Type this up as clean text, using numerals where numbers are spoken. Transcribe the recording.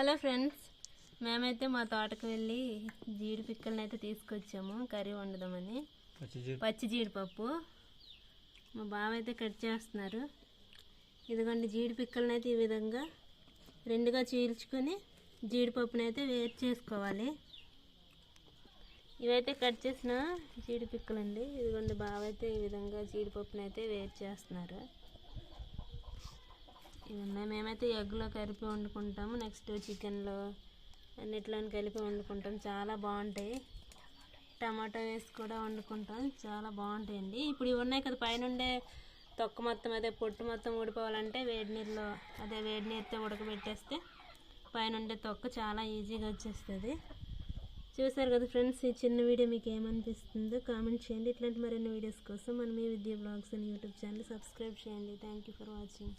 Hello friends, మేమైతే మా తోటకు వెళ్ళి జీడి పిక్కల్ని అయితే తీసుకొచ్చాము కర్రీ వండుదామని. పచ్చి జీడిపప్పు మా బావ అయితే కట్ చేస్తున్నారు. ఇదిగోండి జీడి పిక్కల్ని అయితే ఈ విధంగా రెండుగా చీల్చుకొని జీడిపప్పుని అయితే వేరు చేసుకోవాలి. ఇవైతే కట్ చేసిన జీడి పిక్కలండి. ఇదిగోండి బావ అయితే ఈ విధంగా జీడిపప్పుని అయితే వేరు చేస్తున్నారు. ఇవన్నీ మేమైతే ఎగ్లో కలిపి వండుకుంటాము, నెక్స్ట్ చికెన్లో అన్నిట్లో కలిపి వండుకుంటాం. చాలా బాగుంటాయి. టమాటా వేసి కూడా వండుకుంటాం, చాలా బాగుంటాయండి. ఇప్పుడు ఇవి ఉన్నాయి కదా, పైనుండే తొక్క మొత్తం అదే పొట్టు మొత్తం ఊడిపోవాలంటే వేడి నీరుతో ఉడకబెట్టేస్తే పైనుండే తొక్క చాలా ఈజీగా వచ్చేస్తుంది. చూసారు కదా ఫ్రెండ్స్, ఈ చిన్న వీడియో మీకు ఏమనిపిస్తుందో కామెంట్ చేయండి. ఇట్లాంటి మరిన్ని వీడియోస్ కోసం మన మీ విద్యా బ్లాగ్స్ అని యూట్యూబ్ ఛానల్ సబ్స్క్రైబ్ చేయండి. Thank you for watching.